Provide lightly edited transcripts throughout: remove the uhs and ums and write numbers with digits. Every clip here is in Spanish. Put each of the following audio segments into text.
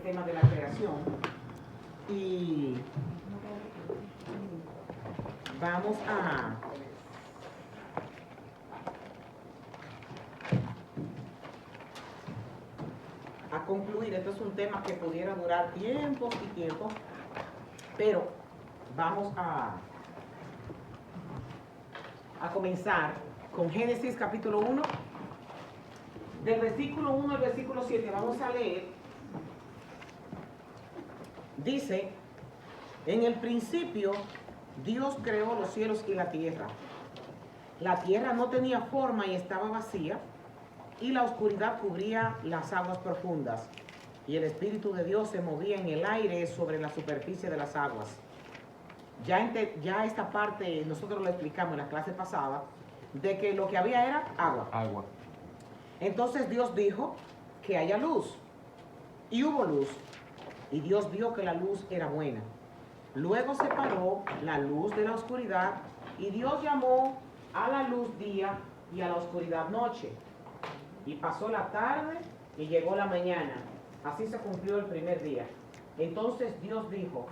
tema de la creación y vamos a concluir. Esto es un tema que pudiera durar tiempo y tiempo, pero vamos a comenzar con Génesis capítulo 1, del versículo 1 al versículo 7. Vamos a leer. Dice: en el principio Dios creó los cielos y la tierra. La tierra no tenía forma y estaba vacía, y la oscuridad cubría las aguas profundas, y el Espíritu de Dios se movía en el aire sobre la superficie de las aguas. Ya esta parte nosotros lo explicamos en la clase pasada, de que lo que había era agua. Entonces Dios dijo que haya luz, y hubo luz, y Dios vio que la luz era buena. Luego separó la luz de la oscuridad, y Dios llamó a la luz día y a la oscuridad noche. Y pasó la tarde y llegó la mañana. Así se cumplió el primer día. Entonces Dios dijo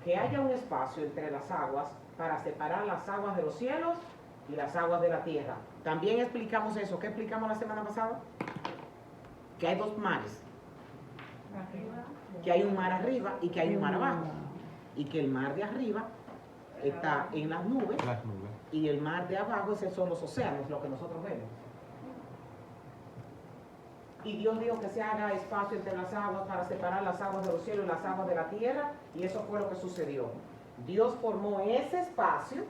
que haya un espacio entre las aguas para separar las aguas de los cielos y las aguas de la tierra. También explicamos eso. ¿Qué explicamos la semana pasada? Que hay dos mares. Que hay un mar arriba y que hay un mar abajo. Y que el mar de arriba está en las nubes. Y el mar de abajo, esos son los océanos, lo que nosotros vemos. Y Dios dijo que se haga espacio entre las aguas para separar las aguas de los cielos y las aguas de la tierra, y eso fue lo que sucedió. Dios formó ese espacio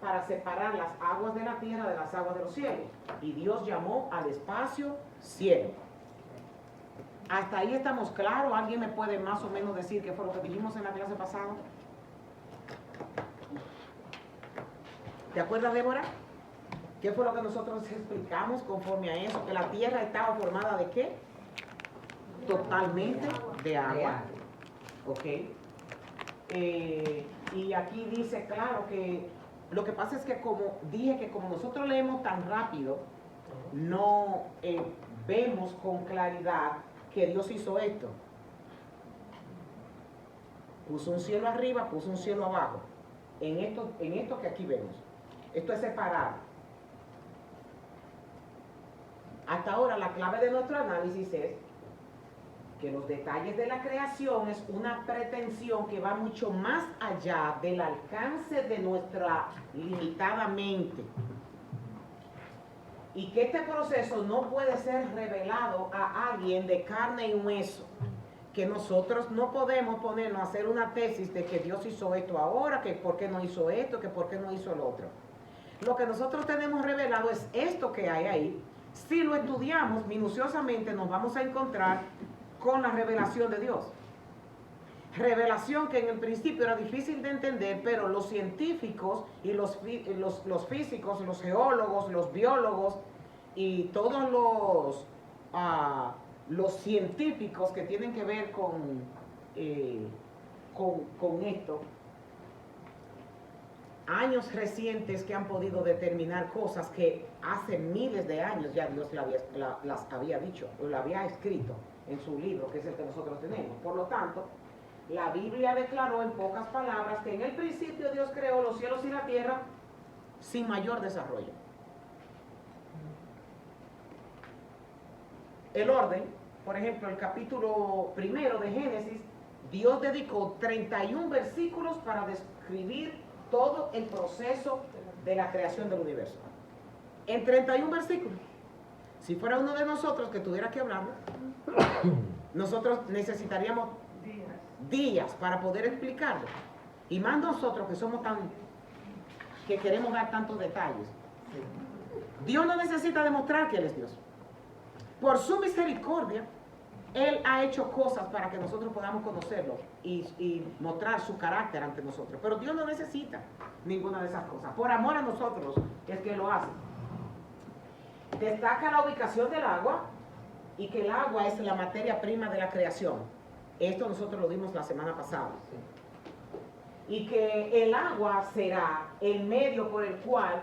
para separar las aguas de la tierra de las aguas de los cielos, y Dios llamó al espacio cielo. ¿Hasta ahí estamos claros? ¿Alguien me puede más o menos decir qué fue lo que dijimos en la clase pasada? ¿Te acuerdas, Débora? ¿Qué fue lo que nosotros explicamos conforme a eso? Que la tierra estaba formada ¿de qué? Totalmente de agua. ¿Ok? Y aquí dice, claro, que lo que pasa es que como dije que como nosotros leemos tan rápido, no vemos con claridad que Dios hizo esto. Puso un cielo arriba, puso un cielo abajo. En esto que aquí vemos. Esto es separado. Hasta ahora la clave de nuestro análisis es que los detalles de la creación es una pretensión que va mucho más allá del alcance de nuestra limitada mente. Y que este proceso no puede ser revelado a alguien de carne y hueso. Que nosotros no podemos ponernos a hacer una tesis de que Dios hizo esto ahora, que por qué no hizo esto, que por qué no hizo el otro. Lo que nosotros tenemos revelado es esto que hay ahí. Si lo estudiamos minuciosamente, nos vamos a encontrar con la revelación de Dios. Revelación que en el principio era difícil de entender, pero los científicos y los físicos, los geólogos, los biólogos y todos los científicos que tienen que ver con esto, años recientes que han podido determinar cosas que hace miles de años ya Dios las había dicho, o la había escrito en su libro, que es el que nosotros tenemos. Por lo tanto, la Biblia declaró en pocas palabras que en el principio Dios creó los cielos y la tierra sin mayor desarrollo. El orden, por ejemplo, el capítulo 1 de Génesis, Dios dedicó 31 versículos para describir todo el proceso de la creación del universo. En 31 versículos. Si fuera uno de nosotros que tuviera que hablar, nosotros necesitaríamos días para poder explicarlo. Y más nosotros que somos que queremos dar tantos detalles. Dios no necesita demostrar que Él es Dios. Por su misericordia, Él ha hecho cosas para que nosotros podamos conocerlo y mostrar su carácter ante nosotros. Pero Dios no necesita ninguna de esas cosas. Por amor a nosotros es que lo hace. Destaca la ubicación del agua y que el agua es la materia prima de la creación. Esto nosotros lo dimos la semana pasada. Y que el agua será el medio por el cual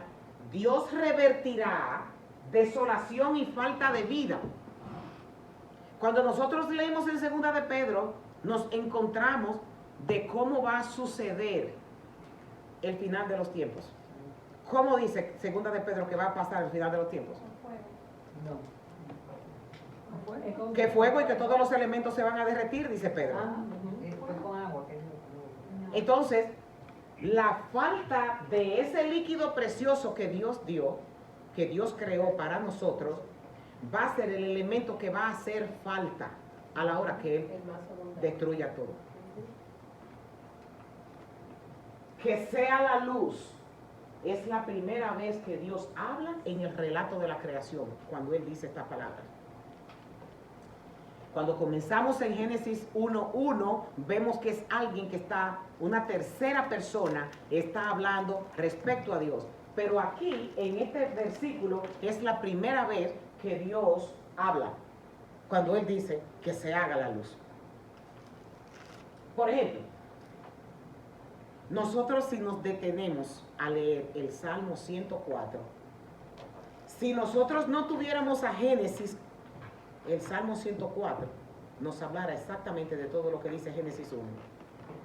Dios revertirá desolación y falta de vida. Cuando nosotros leemos en Segunda de Pedro, nos encontramos de cómo va a suceder el final de los tiempos. ¿Cómo dice Segunda de Pedro que va a pasar el final de los tiempos? No. Que fuego y que todos los elementos se van a derretir, dice Pedro. Con agua. Entonces, la falta de ese líquido precioso que Dios dio, que Dios creó para nosotros, va a ser el elemento que va a hacer falta a la hora que Él destruya todo. Que sea la luz. Es la primera vez que Dios habla en el relato de la creación, cuando Él dice estas palabras. Cuando comenzamos en Génesis 1:1, vemos que es alguien que está, una tercera persona, está hablando respecto a Dios. Pero aquí, en este versículo, es la primera vez que Dios habla, cuando Él dice que se haga la luz. Por ejemplo, nosotros si nos detenemos a leer el Salmo 104, si nosotros no tuviéramos a Génesis, el Salmo 104 nos hablará exactamente de todo lo que dice Génesis 1.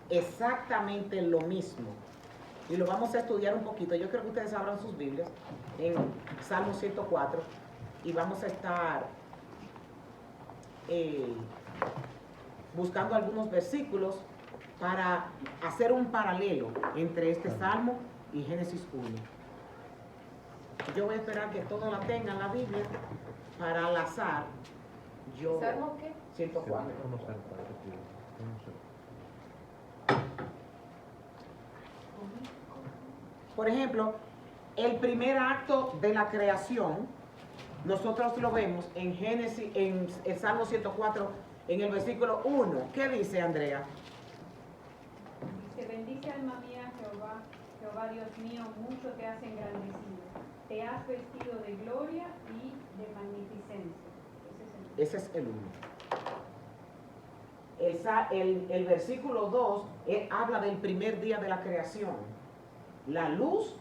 Exactamente lo mismo. Y lo vamos a estudiar un poquito. Yo creo que ustedes abran sus Biblias en Salmo 104 y vamos a estar buscando algunos versículos para hacer un paralelo entre este Salmo y Génesis 1. Yo voy a esperar que todos la tengan la Biblia para al azar. ¿Salmo qué? 104. Por ejemplo, el primer acto de la creación, nosotros lo vemos en Génesis, en el Salmo 104, en el versículo 1. ¿Qué dice, Andrea? Dice, bendice alma mía Jehová, Jehová Dios mío, mucho te has engrandecido. Te has vestido de gloria y de magnificencia. Ese es el 1. El versículo 2 habla del primer día de la creación. La luz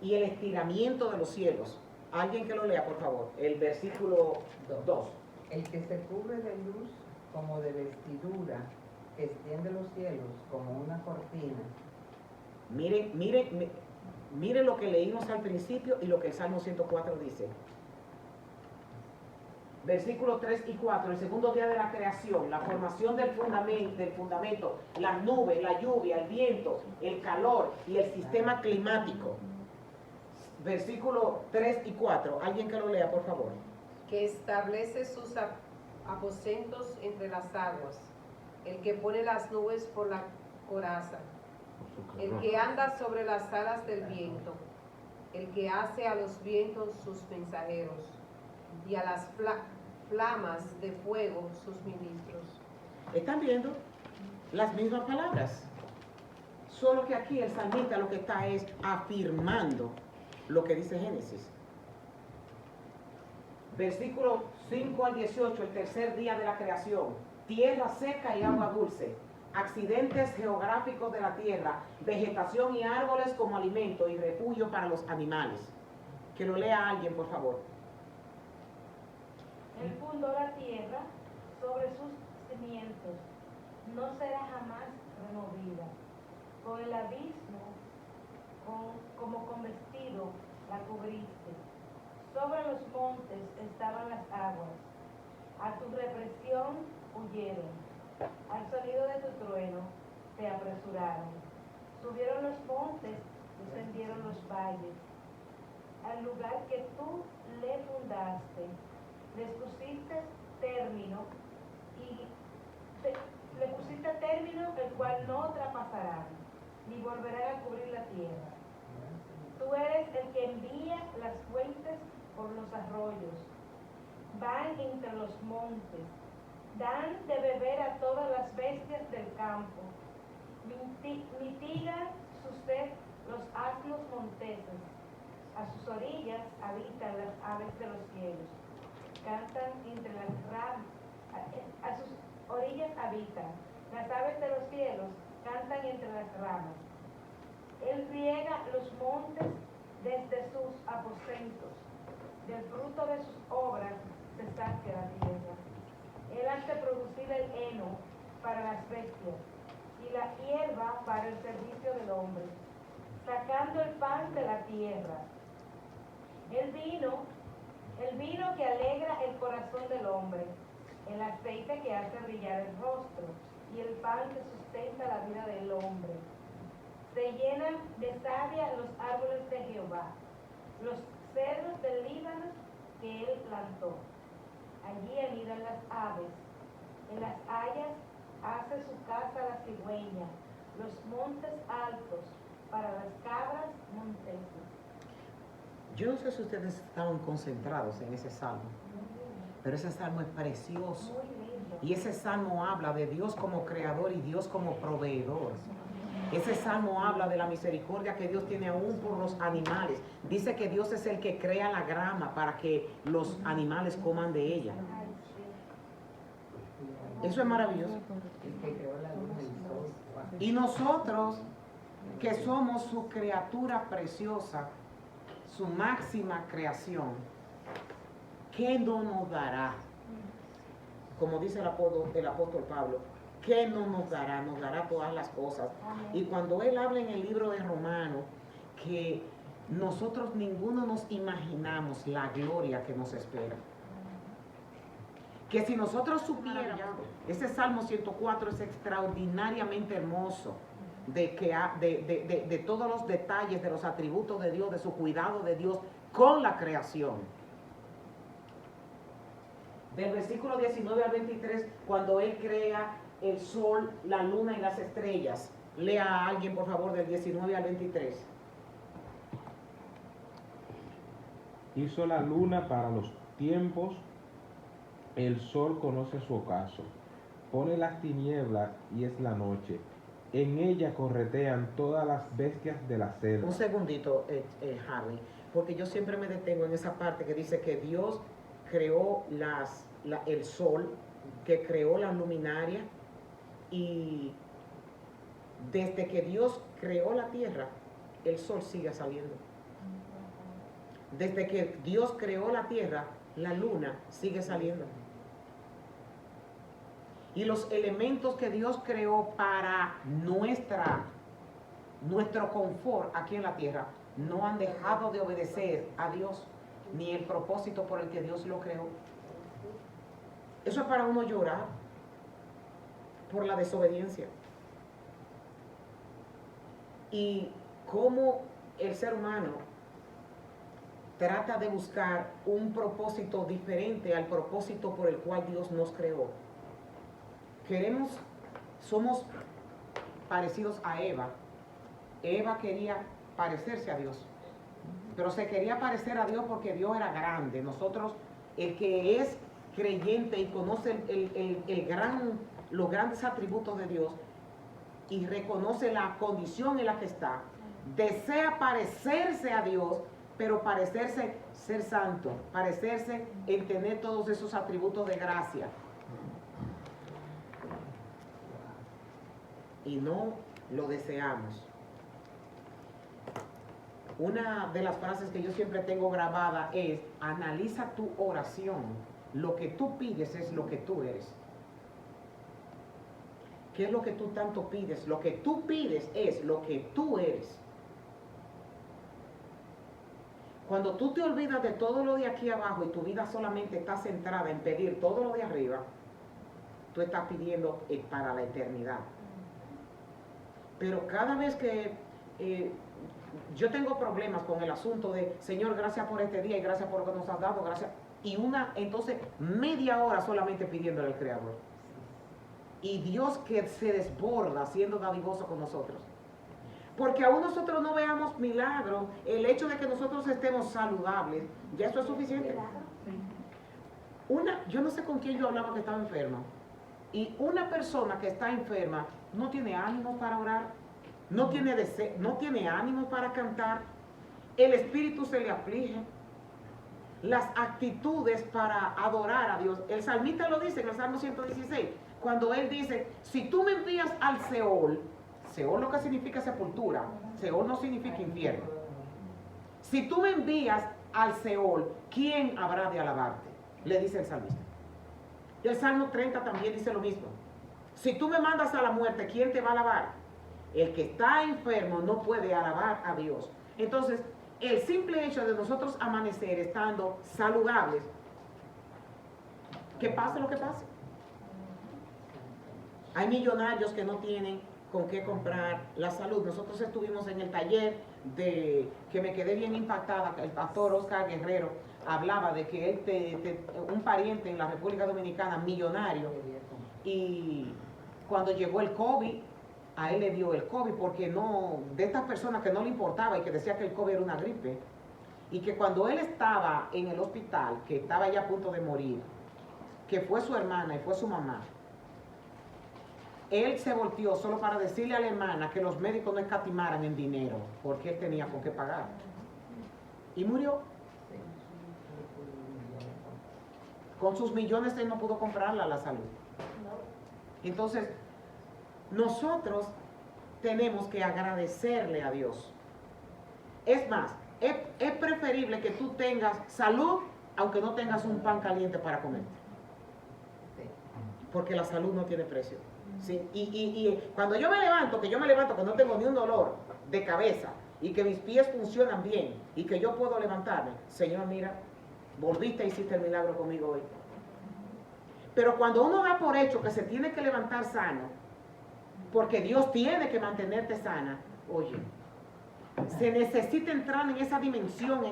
y el estiramiento de los cielos. Alguien que lo lea, por favor. El versículo 2. El que se cubre de luz como de vestidura, que extiende los cielos como una cortina. Miren lo que leímos al principio y lo que el Salmo 104 dice. Versículos 3 y 4, el segundo día de la creación, la formación del fundamento, las nubes, la lluvia, el viento, el calor y el sistema climático. Versículos 3 y 4, alguien que lo lea, por favor. Que establece sus aposentos entre las aguas, el que pone las nubes por la coraza, el que anda sobre las alas del viento, el que hace a los vientos sus mensajeros y a las flamas de fuego sus ministros. ¿Están viendo? Las mismas palabras. Solo que aquí el salmista lo que está es afirmando lo que dice Génesis. Versículo 5 al 18, el tercer día de la creación. Tierra seca y agua dulce. Accidentes geográficos de la tierra. Vegetación y árboles como alimento y refugio para los animales. Que lo lea alguien, por favor. Él fundó la tierra sobre sus cimientos, no será jamás removida. Con el abismo, como con vestido, la cubriste. Sobre los montes estaban las aguas. A tu represión huyeron. Al sonido de tu trueno se apresuraron. Subieron los montes, descendieron los valles. Al lugar que tú le fundaste, les pusiste término le pusiste término el cual no traspasarán ni volverán a cubrir la tierra. Tú eres el que envía las fuentes por los arroyos, van entre los montes, dan de beber a todas las bestias del campo, mitigan su sed los asnos monteses, a sus orillas habitan las aves de los cielos. Cantan entre las ramas, a sus orillas habitan. Las aves de los cielos cantan entre las ramas. Él riega los montes desde sus aposentos. Del fruto de sus obras se sacia la tierra. Él hace para las bestias, y la hierba para el servicio del hombre, sacando el pan de la tierra. El vino que alegra el corazón del hombre, el aceite que hace brillar el rostro, y el pan que sustenta la vida del hombre. Se llenan de savia los árboles de Jehová, los cedros del Líbano que él plantó. Allí anidan las aves, en las hayas hace su casa la cigüeña, los montes altos para las cabras monteses. Yo no sé si ustedes estaban concentrados en ese salmo, pero ese salmo es precioso. Muy lindo. Y ese salmo habla de Dios como creador y Dios como proveedor. Ese salmo habla de la misericordia que Dios tiene aún por los animales. Dice que Dios es el que crea la grama para que los animales coman de ella. Ay, sí. Eso es maravilloso. El que creó la luna y el sol. Y nosotros, que somos su criatura preciosa, su máxima creación, ¿qué no nos dará? Como dice el apóstol Pablo, ¿qué no nos dará? Nos dará todas las cosas. Y cuando él habla en el libro de Romanos, que nosotros ninguno nos imaginamos la gloria que nos espera. Que si nosotros supiéramos, ese Salmo 104 es extraordinariamente hermoso, de todos los detalles, de los atributos de Dios, de su cuidado de Dios con la creación. Del versículo 19 al 23, cuando Él crea el sol, la luna y las estrellas. Lea a alguien, por favor, del 19 al 23. Hizo la luna para los tiempos, el sol conoce su ocaso, pone las tinieblas y es la noche. En ella corretean todas las bestias de la selva. Un segundito, Harvey, porque yo siempre me detengo en esa parte que dice que Dios creó el sol, que creó la luminaria, y desde que Dios creó la tierra, el sol sigue saliendo. Desde que Dios creó la tierra, la luna sigue saliendo. Y los elementos que Dios creó para nuestro confort aquí en la tierra no han dejado de obedecer a Dios ni el propósito por el que Dios lo creó. Eso es para uno llorar por la desobediencia. Y cómo el ser humano trata de buscar un propósito diferente al propósito por el cual Dios nos creó. Somos parecidos a Eva. Eva quería parecerse a Dios, pero se quería parecer a Dios porque Dios era grande. Nosotros, el que es creyente y conoce los grandes atributos de Dios y reconoce la condición en la que está, desea parecerse a Dios, pero parecerse ser santo, parecerse en tener todos esos atributos de gracia. Y no lo deseamos. Una de las frases que yo siempre tengo grabada es: analiza tu oración. Lo que tú pides es lo que tú eres. ¿Qué es lo que tú tanto pides? Lo que tú pides es lo que tú eres. Cuando tú te olvidas de todo lo de aquí abajo y tu vida solamente está centrada en pedir todo lo de arriba, tú estás pidiendo para la eternidad. Pero cada vez que yo tengo problemas con el asunto de Señor, gracias por este día y gracias por lo que nos has dado, gracias, y entonces media hora solamente pidiéndole al Creador. Y Dios que se desborda siendo dadivoso con nosotros. Porque aún nosotros no veamos milagros, el hecho de que nosotros estemos saludables, ya eso es suficiente. Yo no sé con quién yo hablaba que estaba enferma. Y una persona que está enferma no tiene ánimo para orar, no tiene ánimo para cantar, el espíritu se le aflige, las actitudes para adorar a Dios. El salmista lo dice en el Salmo 116, cuando él dice: si tú me envías al Seol, Seol lo que significa sepultura, Seol no significa infierno. Si tú me envías al Seol, ¿quién habrá de alabarte? Le dice el salmista. Y el Salmo 30 también dice lo mismo. Si tú me mandas a la muerte, ¿quién te va a alabar? El que está enfermo no puede alabar a Dios. Entonces, el simple hecho de nosotros amanecer estando saludables, que pase lo que pase. Hay millonarios que no tienen con qué comprar la salud. Nosotros estuvimos en el taller que me quedé bien impactada. El pastor Oscar Guerrero hablaba de que él, un pariente en la República Dominicana, millonario, y cuando llegó el COVID, a él le dio el COVID porque no, de estas personas que no le importaba y que decía que el COVID era una gripe, y que cuando él estaba en el hospital, que estaba ya a punto de morir, que fue su hermana y fue su mamá, él se volteó solo para decirle a la hermana que los médicos no escatimaran en dinero, porque él tenía con qué pagar. Y murió. Con sus millones él no pudo comprarla la salud. Entonces, nosotros tenemos que agradecerle a Dios. Es más, es preferible que tú tengas salud, aunque no tengas un pan caliente para comer. Porque la salud no tiene precio. ¿Sí? Y cuando yo me levanto, que no tengo ni un dolor de cabeza y que mis pies funcionan bien y que yo puedo levantarme, Señor, mira, volviste e hiciste el milagro conmigo hoy. Pero cuando uno da por hecho que se tiene que levantar sano, porque Dios tiene que mantenerte sana, oye, se necesita entrar en esa dimensión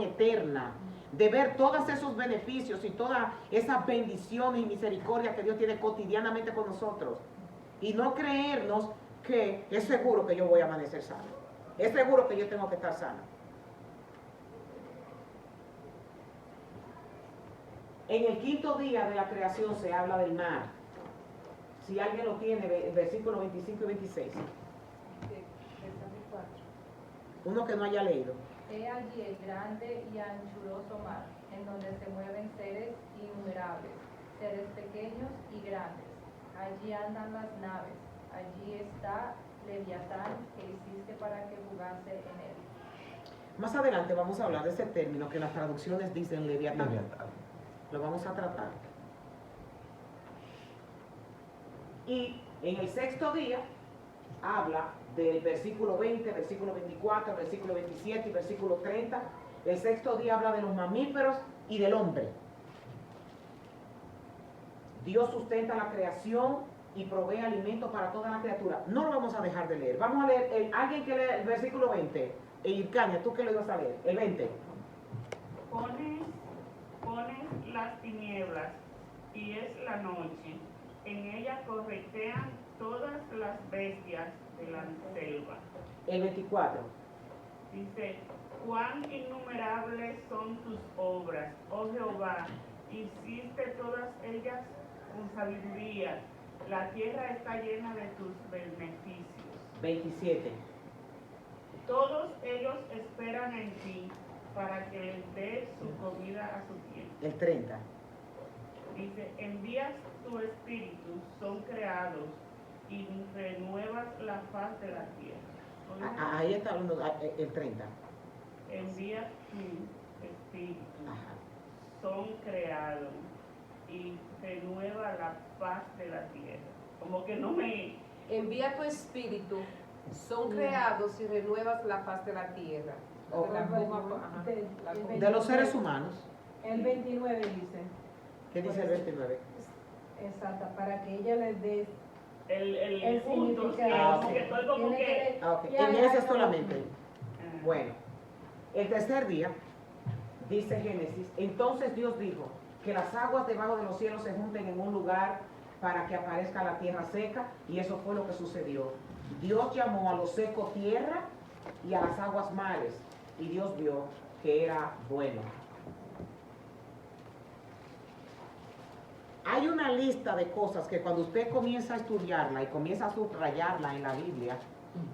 eterna, de ver todos esos beneficios y todas esas bendiciones y misericordia que Dios tiene cotidianamente con nosotros. Y no creernos que es seguro que yo voy a amanecer sano. Es seguro que yo tengo que estar sano. En el quinto día de la creación se habla del mar. Si alguien lo tiene, versículos 25 y 26. Uno que no haya leído. He allí el grande y anchuroso mar, en donde se mueven seres innumerables, seres pequeños y grandes. Allí andan las naves, allí está Leviatán que hiciste para que jugase en él. Más adelante vamos a hablar de ese término que las traducciones dicen Leviatán. Lo vamos a tratar. Y en el sexto día habla del versículo 20, versículo 24, versículo 27 y versículo 30. El sexto día habla de los mamíferos y del hombre. Dios sustenta la creación y provee alimento para toda la criatura. No lo vamos a dejar de leer. Vamos a leer, alguien que lee el versículo 20. Ircania, ¿tú qué lo ibas a leer? El 20. Pones las tinieblas y es la noche. En ella corretean todas las bestias de la selva. El 24. Dice, cuán innumerables son tus obras, oh Jehová, hiciste todas ellas con sabiduría. La tierra está llena de tus beneficios. 27. Todos ellos esperan en ti para que les dé su comida a su tiempo. El 30. Dice, envías tu espíritu, son creados y renuevas la faz de la tierra. Ahí está hablando el 30. Envías tu espíritu, Ajá. son creados y renueva la faz de la tierra. Como que no me... Envía tu espíritu, son creados y renuevas la faz de la tierra. Oh. De la coma, ajá, la coma. De los seres humanos. El 29 dice. ¿Qué dice el 29? Exacto, para que ella les dé El punto, significado. que estoy como Tiene que... Ok, ya, en ya, ese ya. solamente. Bueno, el tercer día, dice Génesis, entonces Dios dijo que las aguas debajo de los cielos se junten en un lugar para que aparezca la tierra seca, y eso fue lo que sucedió. Dios llamó a lo seco tierra y a las aguas mares, y Dios vio que era bueno. Hay una lista de cosas que cuando usted comienza a estudiarla y comienza a subrayarla en la Biblia,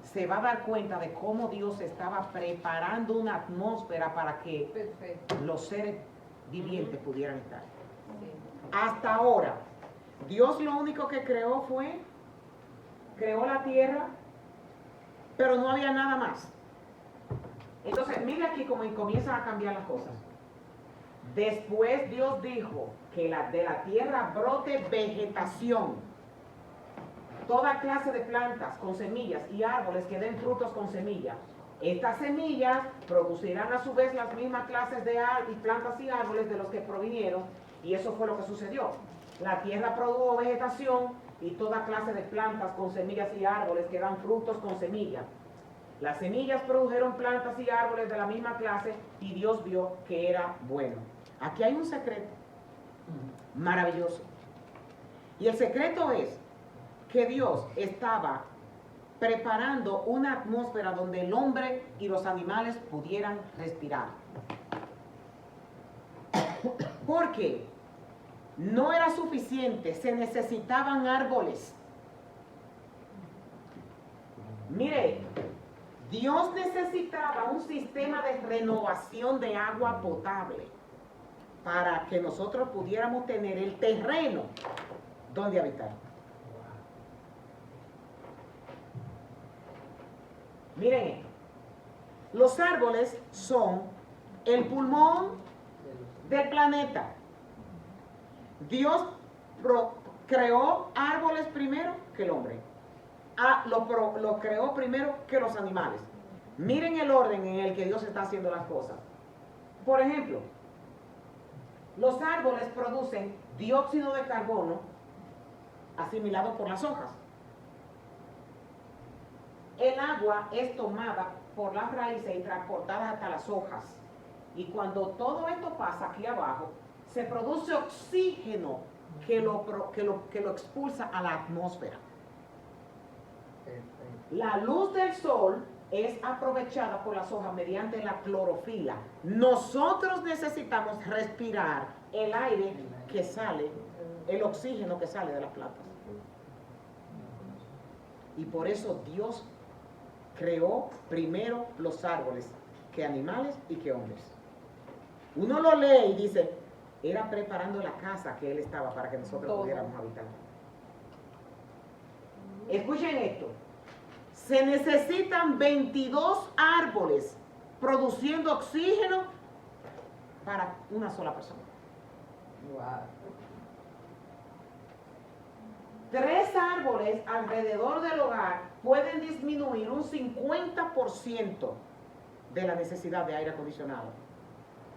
se va a dar cuenta de cómo Dios estaba preparando una atmósfera para que Perfecto. los seres vivientes pudieran estar. Sí. Hasta ahora, Dios lo único que creó creó la tierra, pero no había nada más. Entonces, mire aquí cómo comienzan a cambiar las cosas. Después Dios dijo que de la tierra brote vegetación, toda clase de plantas con semillas y árboles que den frutos con semillas. Estas semillas producirán a su vez las mismas clases de plantas y árboles de los que provinieron, y eso fue lo que sucedió. La tierra produjo vegetación y toda clase de plantas con semillas y árboles que dan frutos con semillas. Las semillas produjeron plantas y árboles de la misma clase y Dios vio que era bueno. Aquí hay un secreto maravilloso. Y el secreto es que Dios estaba preparando una atmósfera donde el hombre y los animales pudieran respirar. Porque no era suficiente, se necesitaban árboles. Mire, Dios necesitaba un sistema de renovación de agua potable para que nosotros pudiéramos tener el terreno donde habitar. Miren, los árboles son el pulmón del planeta. Dios creó árboles primero que el hombre. Lo creó primero que los animales. Miren el orden en el que Dios está haciendo las cosas. Por ejemplo, los árboles producen dióxido de carbono asimilado por las hojas. El agua es tomada por las raíces y transportada hasta las hojas. Y cuando todo esto pasa aquí abajo, se produce oxígeno que lo expulsa a la atmósfera. La luz del sol es aprovechada por las hojas mediante la clorofila. Nosotros necesitamos respirar el aire que sale, el oxígeno que sale de las plantas. Y por eso Dios creó primero los árboles que animales y que hombres. Uno lo lee y dice, era preparando la casa que Él estaba para que nosotros pudiéramos habitar. Escuchen esto. Se necesitan 22 árboles produciendo oxígeno para una sola persona. Wow. 3 árboles alrededor del hogar pueden disminuir un 50% de la necesidad de aire acondicionado.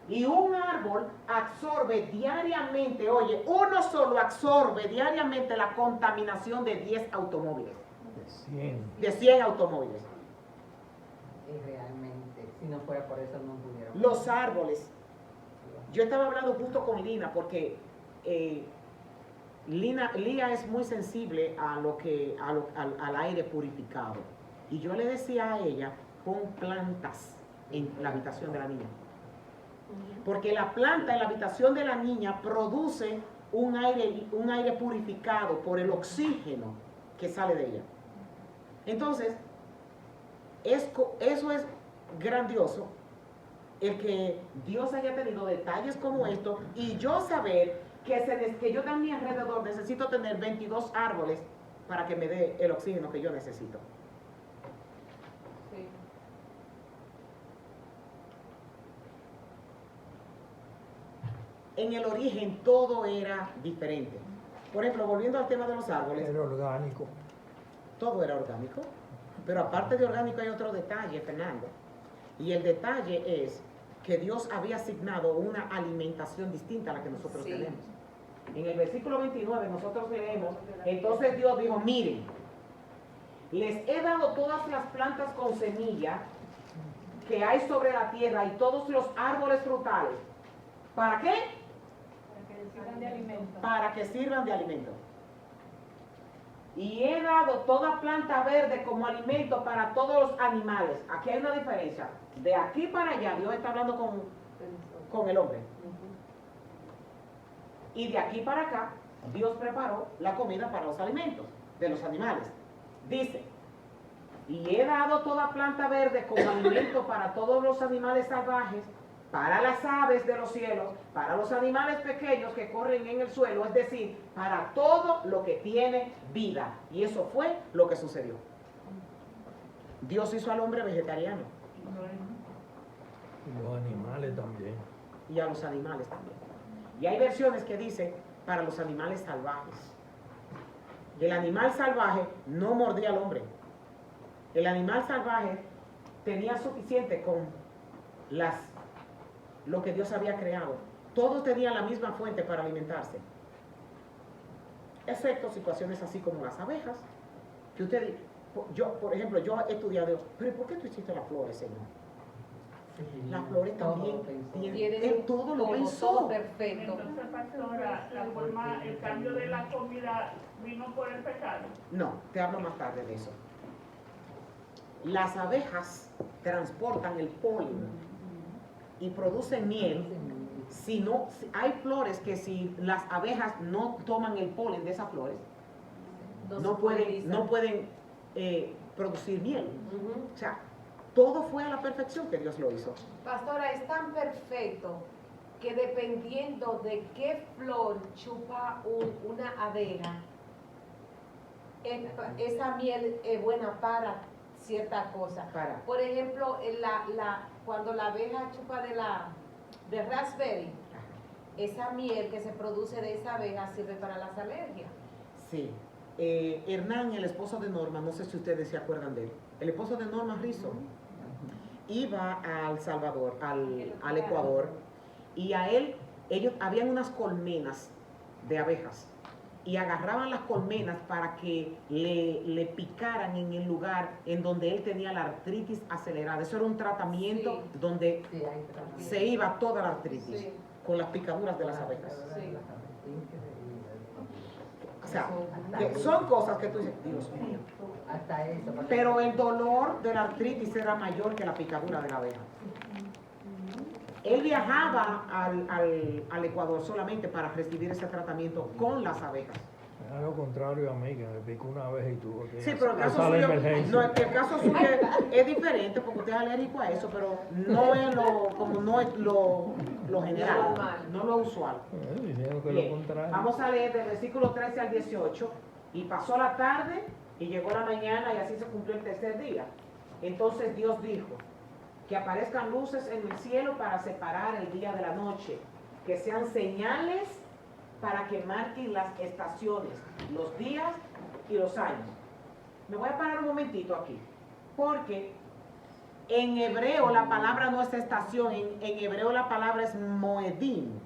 Y un árbol absorbe diariamente, oye, uno solo absorbe diariamente la contaminación de 10 automóviles. De 100 automóviles. Y realmente, si no fuera por eso, no pudiéramos. Los árboles. Yo estaba hablando justo con Lina porque Lía es muy sensible al aire purificado. Y yo le decía a ella, pon plantas en la habitación de la niña. Porque la planta en la habitación de la niña produce un aire purificado por el oxígeno que sale de ella. Entonces, eso es grandioso, el que Dios haya tenido detalles como esto y yo saber que yo a mi alrededor necesito tener 22 árboles para que me dé el oxígeno que yo necesito. Sí. En el origen todo era diferente. Por ejemplo, volviendo al tema de los árboles. Era orgánico. Todo era orgánico. Pero aparte de orgánico hay otro detalle, Fernando. Y el detalle es que Dios había asignado una alimentación distinta a la que nosotros tenemos. En el versículo 29 nosotros leemos, entonces Dios dijo, miren, les he dado todas las plantas con semilla que hay sobre la tierra y todos los árboles frutales. ¿Para qué? Para que sirvan de alimento. Para que sirvan de alimento. Y he dado toda planta verde como alimento para todos los animales. Aquí hay una diferencia. De aquí para allá, Dios está hablando con el hombre. Y de aquí para acá, Dios preparó la comida para los alimentos de los animales. Dice, y he dado toda planta verde como alimento para todos los animales salvajes, para las aves de los cielos, para los animales pequeños que corren en el suelo, es decir, para todo lo que tiene vida. Y eso fue lo que sucedió. Dios hizo al hombre vegetariano. Y los animales también. y a los animales también. Y hay versiones que dicen para los animales salvajes. El animal salvaje no mordía al hombre. El animal salvaje tenía suficiente con lo que Dios había creado. Todos tenían la misma fuente para alimentarse. Excepto situaciones así como las abejas, que usted, por ejemplo, yo he estudiado, pero ¿por qué tú hiciste las flores, Señor? Las flores también tienen todo lo pensó. Todo perfecto. Entonces, pastora, el cambio de la comida vino por el pecado. No, te hablo más tarde de eso. Las abejas transportan el polen y producen miel. Hay flores que si las abejas no toman el polen de esas flores, no pueden producir miel. O sea, todo fue a la perfección que Dios lo hizo. Pastora, es tan perfecto que dependiendo de qué flor chupa una abeja, esa miel es buena para cierta cosa. Por ejemplo, cuando la abeja chupa de raspberry, esa miel que se produce de esa abeja sirve para las alergias. Sí. Hernán, el esposo de Norma, no sé si ustedes se acuerdan de él, el esposo de Norma Rizzo, iba a El Salvador, al Ecuador, y a él, habían unas colmenas de abejas, y agarraban las colmenas para que le picaran en el lugar en donde él tenía la artritis acelerada. Eso era un tratamiento donde se iba toda la artritis con las picaduras de las abejas. O sea, son cosas que tú dices, Dios mío. Hasta eso. Pero el dolor de la artritis era mayor que la picadura de la abeja. Él viajaba al Ecuador solamente para recibir ese tratamiento con las abejas. Es lo contrario a mí, que me picó una abeja y tuvo que Sí, pero el caso suyo, el caso suyo es diferente porque usted es alérgico a eso, pero no es lo general, no lo usual. Diciendo que Bien, lo contrario. vamos a leer del versículo 13 al 18. Y pasó la tarde y llegó la mañana y así se cumplió el tercer día. Entonces Dios dijo, que aparezcan luces en el cielo para separar el día de la noche, que sean señales para que marquen las estaciones, los días y los años. Me voy a parar un momentito aquí, porque en hebreo la palabra no es estación, en hebreo la palabra es moedim,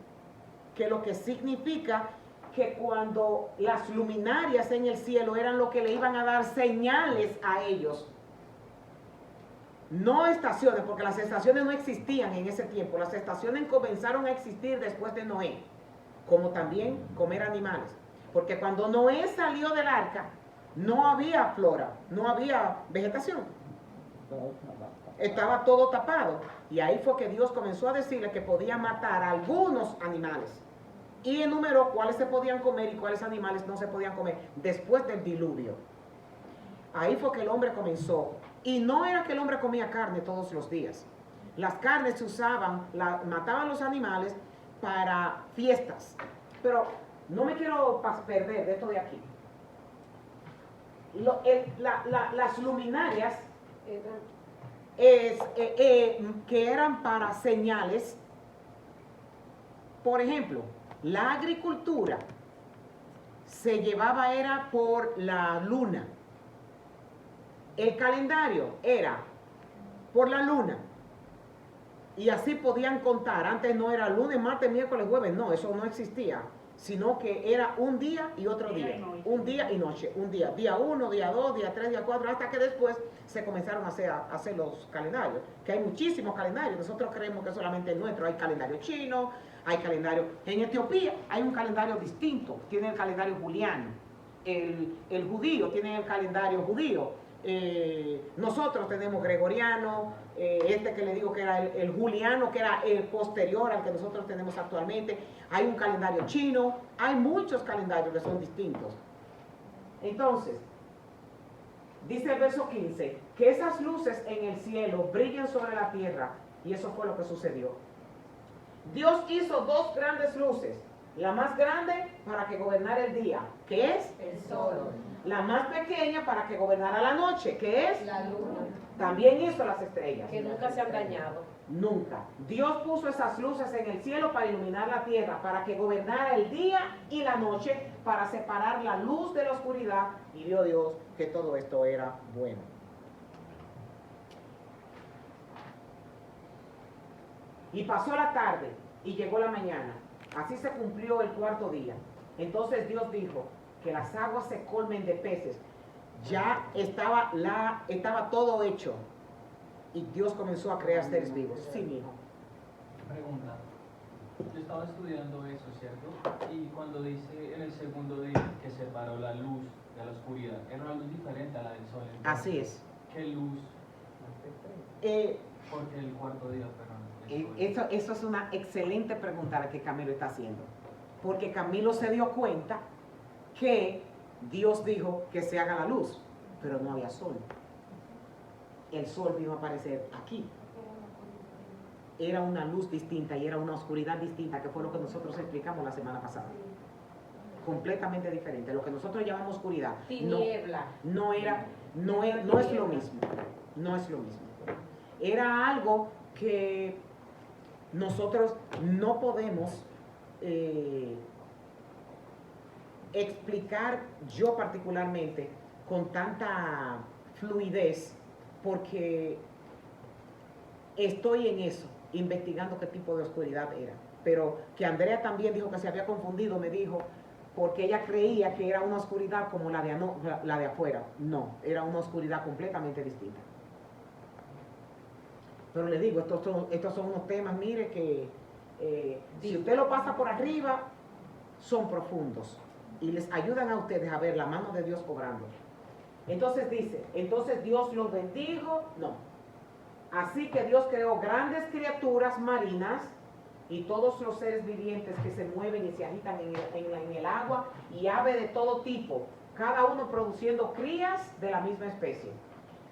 que lo que significa que cuando las luminarias en el cielo eran lo que le iban a dar señales a ellos. No estaciones, porque las estaciones no existían en ese tiempo. Las estaciones comenzaron a existir después de Noé, como también comer animales. Porque cuando Noé salió del arca, no había flora, no había vegetación. Estaba todo tapado. Y ahí fue que Dios comenzó a decirle que podía matar a algunos animales. Y enumeró cuáles se podían comer y cuáles animales no se podían comer después del diluvio. Ahí fue que el hombre comenzó. Y no era que el hombre comía carne todos los días. Las carnes se usaban, mataban los animales para fiestas. Pero no me quiero perder de esto de aquí. Las luminarias que eran para señales. Por ejemplo, la agricultura se llevaba era por la luna. El calendario era por la luna. Y así podían contar. Antes no era lunes, martes, miércoles, jueves. No, eso no existía. Sino que era un día y otro día. Un día y noche. Un día. Día 1, día 2, día 3, día 4. Hasta que después se comenzaron a hacer los calendarios. Que hay muchísimos calendarios. Nosotros creemos que solamente el nuestro. Hay calendario chino. Hay calendario. En Etiopía hay un calendario distinto. Tiene el calendario juliano. El judío tiene el calendario judío. Nosotros tenemos gregoriano, que le digo que era el juliano, que era el posterior al que nosotros tenemos actualmente. Hay un calendario chino, hay muchos calendarios que son distintos. Entonces, dice el verso 15, que esas luces en el cielo brillen sobre la tierra, y eso fue lo que sucedió. Dios hizo dos grandes luces, La más grande para que gobernara el día, que es El sol, la más pequeña para que gobernara la noche, que es la luna, también hizo las estrellas. que nunca se han dañado. Nunca. Dios puso esas luces en el cielo para iluminar la tierra, para que gobernara el día y la noche, para separar la luz de la oscuridad, y vio Dios que todo esto era bueno. Y pasó la tarde y llegó la mañana. Así se cumplió el cuarto día. Entonces Dios dijo que las aguas se colmen de peces. Ya estaba todo hecho. Y Dios comenzó a crear seres vivos. Sí, mi hijo. Pregunta. Yo estaba estudiando eso, ¿cierto? Y cuando dice en el segundo día que separó la luz de la oscuridad, era una luz diferente a la del sol. Entonces, Así es. ¿qué luz? Eh, Porque el cuarto día, perdón. el sol. Eso es una excelente pregunta la que Camilo está haciendo. Porque Camilo se dio cuenta que Dios dijo que se haga la luz, pero no había sol. El sol vino a aparecer aquí. Era una luz distinta y era una oscuridad distinta, que fue lo que nosotros explicamos la semana pasada. Completamente diferente. Lo que nosotros llamamos oscuridad Tiniebla. no es lo mismo. No es lo mismo. Era algo que nosotros no podemos explicar, yo particularmente, con tanta fluidez, porque estoy en eso, investigando qué tipo de oscuridad era. Pero que Andrea también dijo que se había confundido, me dijo, porque ella creía que era una oscuridad como la de afuera. No, era una oscuridad completamente distinta. Pero le digo, estos son unos temas, mire, que si usted lo pasa por arriba, son profundos y les ayudan a ustedes a ver la mano de Dios obrando. Entonces dice, entonces Dios los bendijo, no. Así que Dios creó grandes criaturas marinas y todos los seres vivientes que se mueven y se agitan en el agua, y aves de todo tipo, cada uno produciendo crías de la misma especie.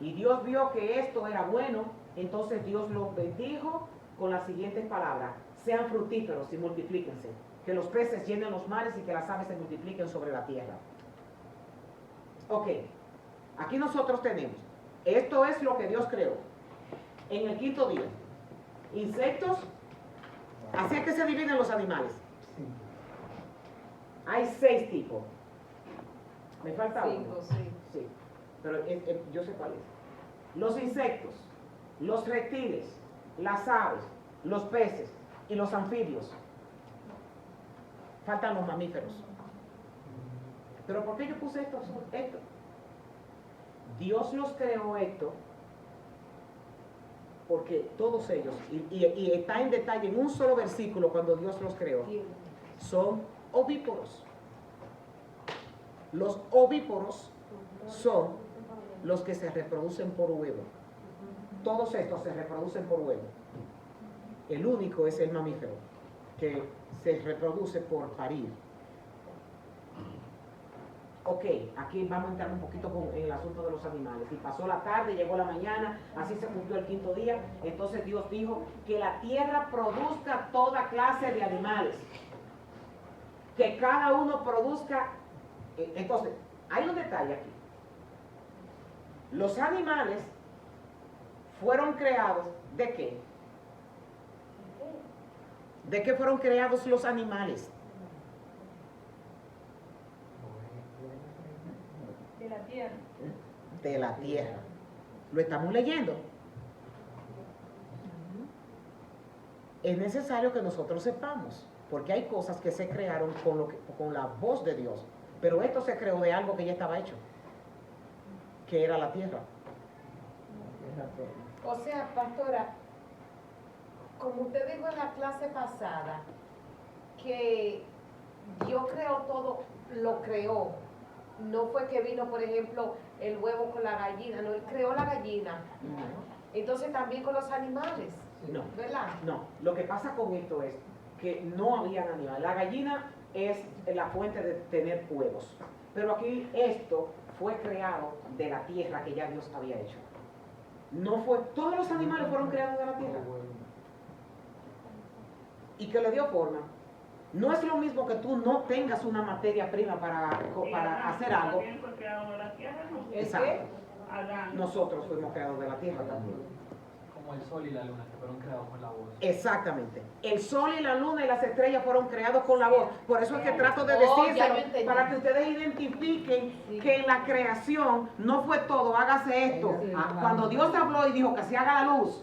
Y Dios vio que esto era bueno, entonces Dios los bendijo con las siguientes palabras: sean fructíferos y multiplíquense, que los peces llenen los mares y que las aves se multipliquen sobre la tierra. Ok, aquí nosotros tenemos, esto es lo que Dios creó en el quinto día. Insectos, así es que se dividen los animales. Hay 6 tipos. ¿Me falta uno? 5, sí. Sí, pero yo sé cuál es. Los insectos, los reptiles, las aves, los peces y los anfibios. Faltan los mamíferos. ¿Pero por qué yo puse esto? Dios los creó esto porque todos ellos, y está en detalle en un solo versículo cuando Dios los creó, son ovíparos. Los ovíparos son los que se reproducen por huevo. Todos estos se reproducen por huevo. El único es el mamífero, que se reproduce por parir. Ok, aquí vamos a entrar un poquito en el asunto de los animales. Y pasó la tarde, llegó la mañana, así se cumplió el quinto día. Entonces Dios dijo que la tierra produzca toda clase de animales, que cada uno produzca. Entonces, hay un detalle aquí. Los animales fueron creados ¿de qué? ¿De qué fueron creados los animales? De la tierra. De la tierra. Lo estamos leyendo. Es necesario que nosotros sepamos, porque hay cosas que se crearon con la voz de Dios, pero esto se creó de algo que ya estaba hecho, que era la tierra. O sea, pastora, como usted dijo en la clase pasada, que Dios creó todo, lo creó. No fue que vino, por ejemplo, el huevo con la gallina, no, Él creó la gallina. Entonces también con los animales, No, ¿verdad? no. Lo que pasa con esto es que no habían animales. La gallina es la fuente de tener huevos. Pero aquí esto fue creado de la tierra que ya Dios había hecho. No fue, todos los animales fueron creados de la tierra. ¿Y que le dio forma? No es lo mismo que tú no tengas una materia prima para hacer algo. También fue creado de la tierra, ¿no? Exacto. Adán. Nosotros fuimos creados de la tierra también. Como el sol y la luna que fueron creados con la voz. Exactamente. El sol y la luna y las estrellas fueron creados con la voz. Por eso es que trato de Oh, ya lo decírselo entendí. para que ustedes identifiquen que en la creación no fue todo, hágase esto. Cuando Dios habló y dijo que se haga la luz.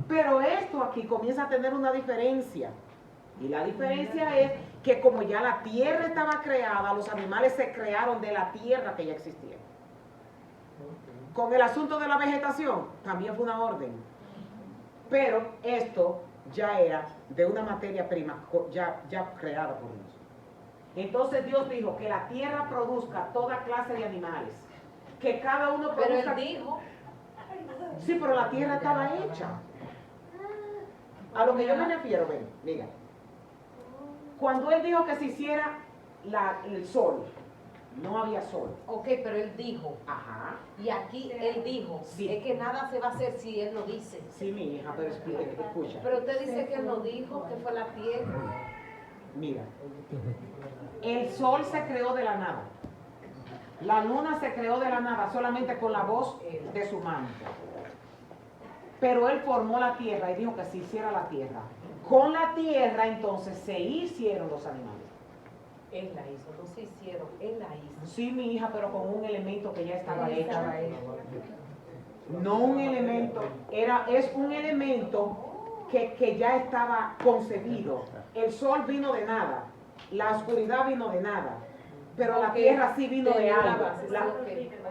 Pero esto aquí comienza a tener una diferencia. Y la diferencia es que como ya la tierra estaba creada, los animales se crearon de la tierra que ya existía. Con el asunto de la vegetación, también fue una orden. Pero esto ya era de una materia prima ya creada por Dios. Entonces Dios dijo que la tierra produzca toda clase de animales. Que cada uno produzca... Pero él dijo... Sí, pero la tierra estaba hecha. A lo que yo me refiero, ven, diga. Cuando él dijo que se hiciera el sol, no había sol. Ok, pero él dijo. Ajá. Y aquí él dijo. Sí. Es que nada se va a hacer si él no dice. Sí, mi hija, pero escucha. Pero usted dice que él no dijo, que fue la tierra. Mira, el sol se creó de la nada. La luna se creó de la nada, solamente con la voz de su mano. Pero él formó la tierra y dijo que se hiciera la tierra. Con la tierra entonces se hicieron los animales. Él la hizo, no se hicieron, él la hizo. Sí, mi hija, pero con un elemento que ya estaba hecho. No un elemento, es un elemento que ya estaba concebido. El sol vino de nada, la oscuridad vino de nada, pero la tierra sí vino de algo.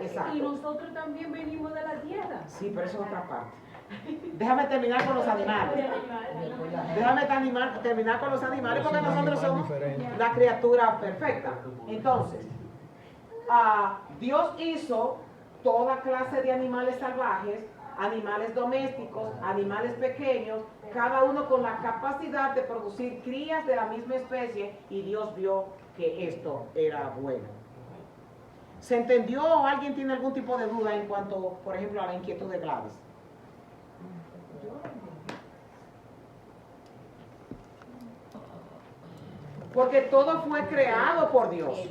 Exacto. Y nosotros también venimos de la tierra. Sí, pero eso es otra parte. Déjame terminar con los animales. Déjame terminar con los animales porque nosotros somos la criatura perfecta. Entonces, Dios hizo toda clase de animales salvajes, animales domésticos, animales pequeños, cada uno con la capacidad de producir crías de la misma especie, y Dios vio que esto era bueno. ¿Se entendió o alguien tiene algún tipo de duda en cuanto, por ejemplo, a la inquietud de Gladys? Porque todo fue creado por Dios.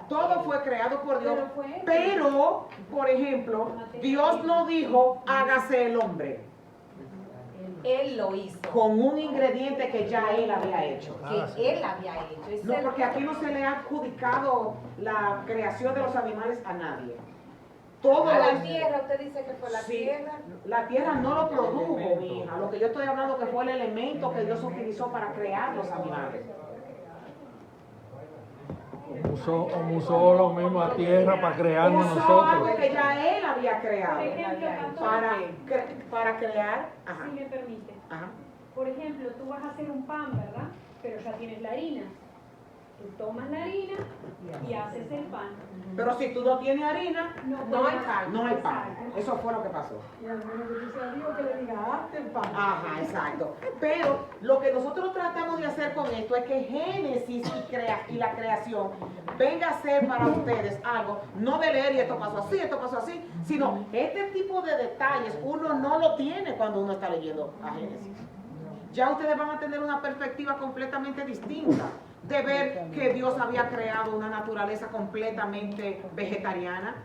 Todo fue creado por Dios. Pero, por ejemplo, Dios no dijo, hágase el hombre. Él lo hizo. Con un ingrediente que ya él había hecho. Que él había hecho. No, porque aquí no se le ha adjudicado la creación de los animales a nadie. Todo a la tierra, usted dice que fue la sí, tierra. La tierra no lo produjo, mi hija. Lo que yo estoy hablando que fue el elemento que Dios utilizó para crear los animales. Usó lo mismo a tierra para crearnos Usó nosotros. algo que ya él había creado. Por ejemplo, para crear. Ajá. Si me permite. Ajá. Por ejemplo, tú vas a hacer un pan, ¿verdad? Pero ya tienes la harina. Tú tomas la harina y haces el pan. Pero si tú no tienes harina, No hay pan. no hay pan. Eso fue lo que pasó. Y al menos que tú seas Dios que le diga, hazte el pan. Ajá, exacto. Pero lo que nosotros tratamos de hacer con esto es que Génesis y la creación venga a ser para ustedes algo, no de leer y esto pasó así, sino este tipo de detalles uno no lo tiene cuando uno está leyendo a Génesis. Ya ustedes van a tener una perspectiva completamente distinta de ver que Dios había creado una naturaleza completamente vegetariana.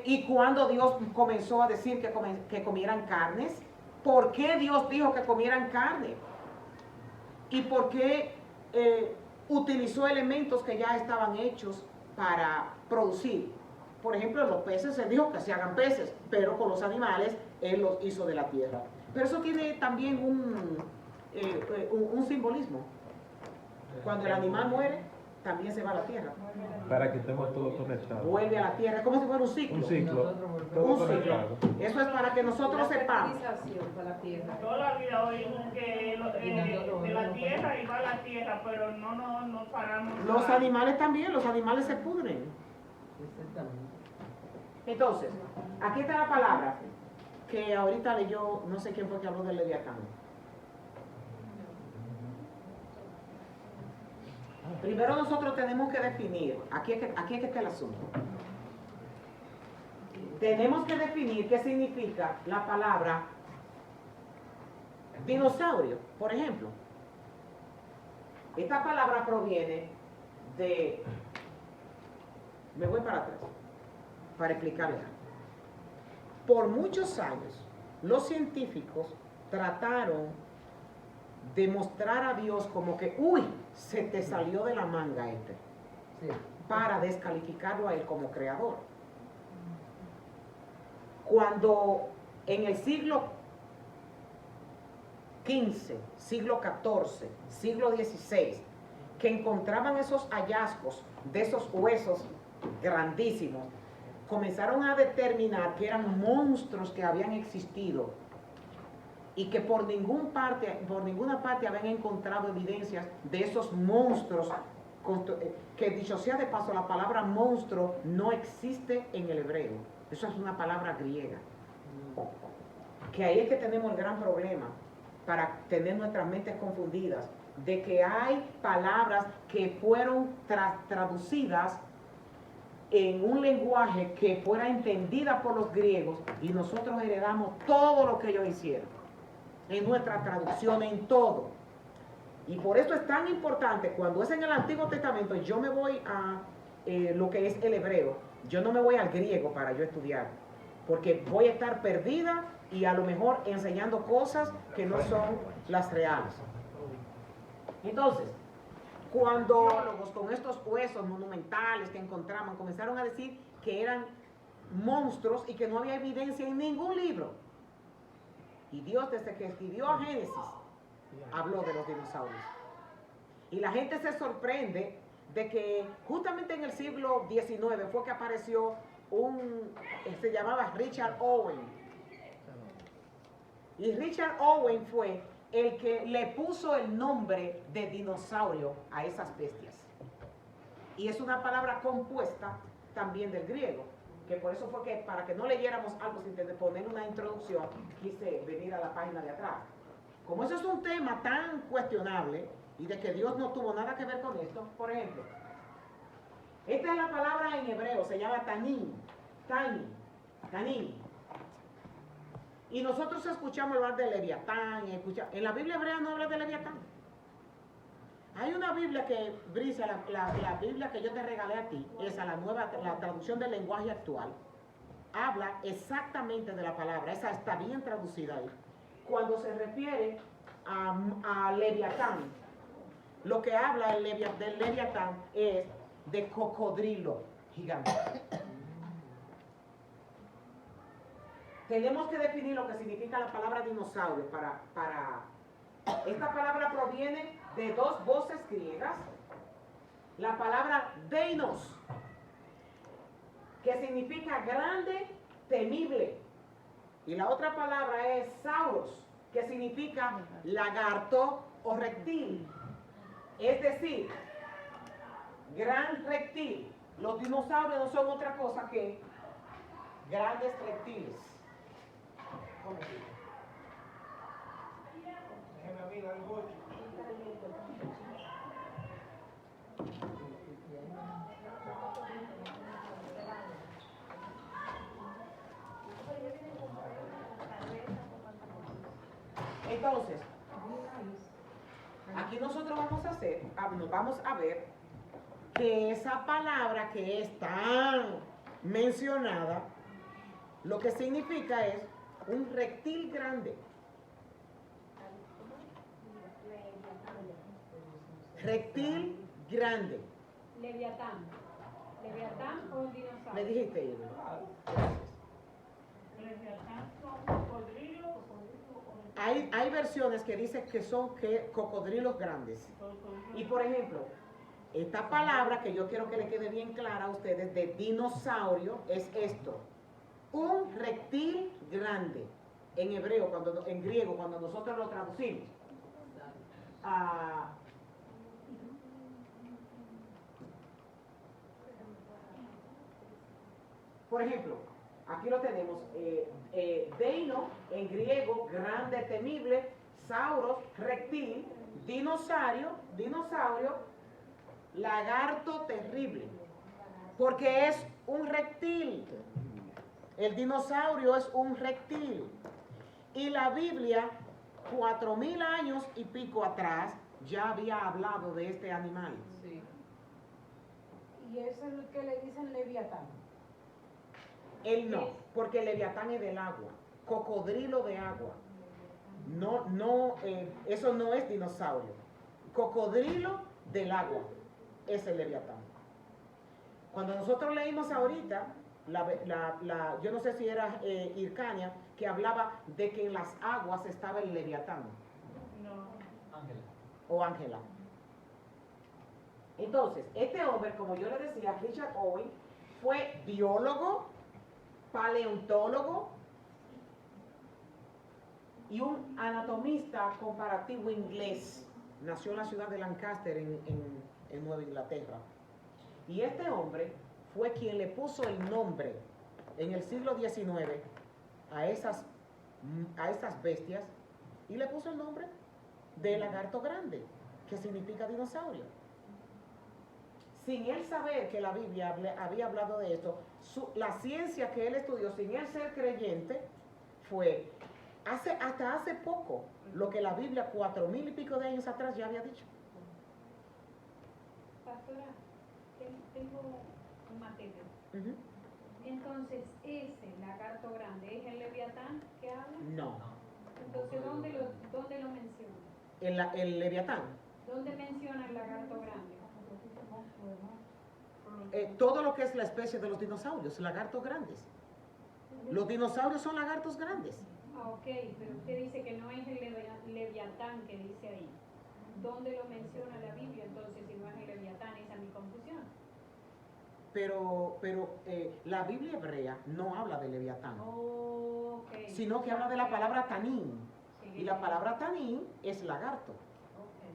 Y cuando Dios comenzó a decir que comieran carnes, ¿por qué Dios dijo que comieran carne? ¿Y por qué utilizó elementos que ya estaban hechos para producir? Por ejemplo, los peces, Él dijo que se hagan peces, pero con los animales Él los hizo de la tierra. Pero eso tiene también un simbolismo. Cuando el animal muere, también se va a la tierra. Para que estemos todos conectados. Vuelve a la tierra, es como si fuera un ciclo. Un ciclo. Todo Un ciclo. conectado. Eso es para que nosotros sepamos. Fertilización para la tierra. Toda la vida oímos que de la tierra iba a la tierra, pero no paramos. Los animales también, los animales se pudren. Entonces, aquí está la palabra que ahorita leyó, no sé quién fue que habló del Leviatán. Primero nosotros tenemos que definir, aquí es que está el asunto. Tenemos que definir qué significa la palabra dinosaurio, por ejemplo. Esta palabra proviene de... Me voy para atrás, para explicarles algo. Por muchos años, los científicos trataron de mostrar a Dios como que, uy, se te salió de la manga Sí. para descalificarlo a él como creador. Cuando en el siglo XV, siglo XIV, siglo XVI, que encontraban esos hallazgos de esos huesos grandísimos, comenzaron a determinar que eran monstruos que habían existido y que por ninguna parte habían encontrado evidencias de esos monstruos, que dicho sea de paso, la palabra monstruo no existe en el hebreo, eso es una palabra griega, que ahí es que tenemos el gran problema para tener nuestras mentes confundidas, de que hay palabras que fueron traducidas en un lenguaje que fuera entendida por los griegos y nosotros heredamos todo lo que ellos hicieron, en nuestra traducción, en todo. Y por eso es tan importante, cuando es en el Antiguo Testamento, yo me voy a lo que es el hebreo, yo no me voy al griego para yo estudiar, porque voy a estar perdida y a lo mejor enseñando cosas que no son las reales. Entonces, cuando con estos huesos monumentales que encontraban, comenzaron a decir que eran monstruos y que no había evidencia en ningún libro. Y Dios, desde que escribió a Génesis, habló de los dinosaurios. Y la gente se sorprende de que justamente en el siglo XIX fue que apareció se llamaba Richard Owen. Y Richard Owen fue el que le puso el nombre de dinosaurio a esas bestias. Y es una palabra compuesta también del griego, que por eso fue que, para que no leyéramos algo sin poner una introducción, quise venir a la página de atrás. Como eso es un tema tan cuestionable y de que Dios no tuvo nada que ver con esto, por ejemplo, esta es la palabra en hebreo, se llama tanin, tanin. Y nosotros escuchamos hablar de Leviatán, en la Biblia hebrea no habla de Leviatán. Hay una Biblia que, Brisa, la Biblia que yo te regalé a ti, esa, la traducción del lenguaje actual, habla exactamente de la palabra, esa está bien traducida ahí. Cuando se refiere a Leviatán, lo que habla del Leviatán es de cocodrilo gigante. Tenemos que definir lo que significa la palabra dinosaurio. Esta palabra proviene de dos voces griegas. La palabra deinos, que significa grande, temible. Y la otra palabra es sauros, que significa lagarto o reptil. Es decir, gran reptil. Los dinosaurios no son otra cosa que grandes reptiles. Entonces, aquí nosotros vamos a ver que esa palabra que es tan mencionada, lo que significa es un reptil grande. Reptil grande. Leviatán. Leviatán o dinosaurio. Me dijiste, Irma. Leviatán son cocodrilos. Hay versiones que dicen que son cocodrilos grandes. Y por ejemplo, esta palabra que yo quiero que le quede bien clara a ustedes de dinosaurio es esto. Un reptil grande. En hebreo, en griego, cuando nosotros lo traducimos. Por ejemplo, aquí lo tenemos, deino, en griego, grande, temible, sauros, reptil, dinosaurio, lagarto terrible, porque es un reptil. El dinosaurio es un reptil. Y la Biblia, 4000 años y pico atrás, ya había hablado de este animal. Sí. Y eso es lo que le dicen Leviatán. Él no, porque el leviatán es del agua, cocodrilo de agua. Eso no es dinosaurio. Cocodrilo del agua es el leviatán. Cuando nosotros leímos ahorita, yo no sé si era Hircania, que hablaba de que en las aguas estaba el leviatán. No. Ángela. O Ángela. Entonces, este hombre, como yo le decía, Richard Owen, fue biólogo, paleontólogo y un anatomista comparativo inglés. Nació en la ciudad de Lancaster, en Nueva Inglaterra. Y este hombre fue quien le puso el nombre en el siglo XIX a esas bestias, y le puso el nombre de lagarto grande, que significa dinosaurio. Sin él saber que la Biblia había hablado de esto, la ciencia que él estudió, sin él ser creyente, fue hasta hace poco lo que la Biblia 4000 y pico de años atrás ya había dicho. Pastora, tengo un matete. Uh-huh. Entonces, ese lagarto grande, ¿es el leviatán que habla? No. Entonces, ¿dónde lo menciona? El leviatán. ¿Dónde menciona el lagarto grande? Todo lo que es la especie de los dinosaurios, lagartos grandes. Los dinosaurios son lagartos grandes. Ah, ok, pero usted dice que no es el leviatán que dice ahí. ¿Dónde lo menciona la Biblia entonces si no es el leviatán? Esa es mi confusión. Pero la Biblia hebrea no habla de leviatán, Okay. sino que habla de la palabra tanín. Sí. Y la palabra tanín es lagarto. Okay.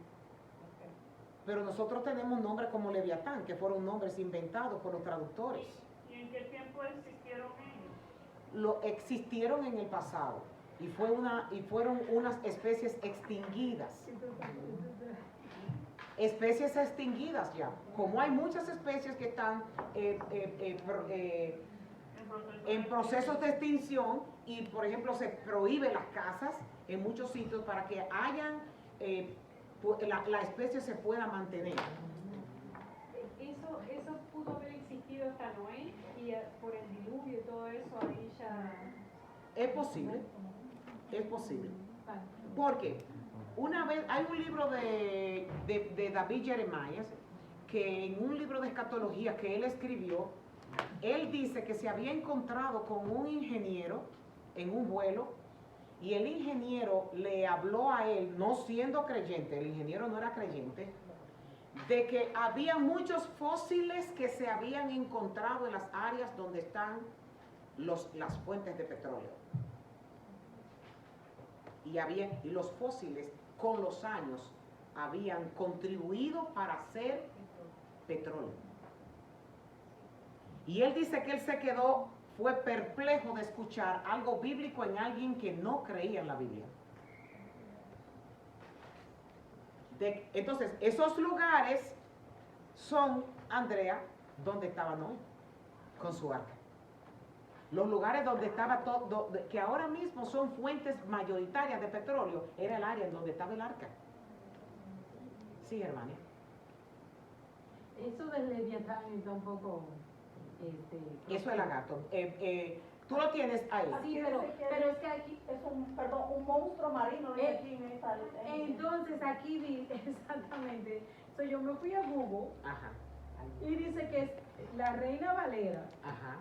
Pero nosotros tenemos nombres como leviatán, que fueron nombres inventados por los traductores. ¿Y en qué tiempo existieron ellos? Existieron en el pasado y fueron unas especies extinguidas. Especies extinguidas ya. Como hay muchas especies que están en procesos de extinción, y por ejemplo se prohíbe las cazas en muchos sitios para que la especie se pueda mantener. Eso pudo haber existido hasta Noé y por el diluvio y todo eso ahí ya... Es posible, porque una vez hay un libro de David Jeremías, que en un libro de escatología que él escribió, él dice que se había encontrado con un ingeniero en un vuelo, y el ingeniero le habló a él, no siendo creyente, el ingeniero no era creyente, de que había muchos fósiles que se habían encontrado en las áreas donde están las fuentes de petróleo. Y los fósiles con los años habían contribuido para hacer petróleo. Y él dice que él fue perplejo de escuchar algo bíblico en alguien que no creía en la Biblia. Entonces, esos lugares son, Andrea, donde estaba Noé con su arca. Los lugares donde estaba todo, que ahora mismo son fuentes mayoritarias de petróleo, era el área en donde estaba el arca. Sí, hermana. Eso del leviatán está un poco... Eso es lagarto. Tú lo tienes ahí. Sí, pero es que aquí es un monstruo marino. Entonces aquí dice exactamente. Yo me fui a Google. Ajá. Y dice que es la Reina Valera. Ajá.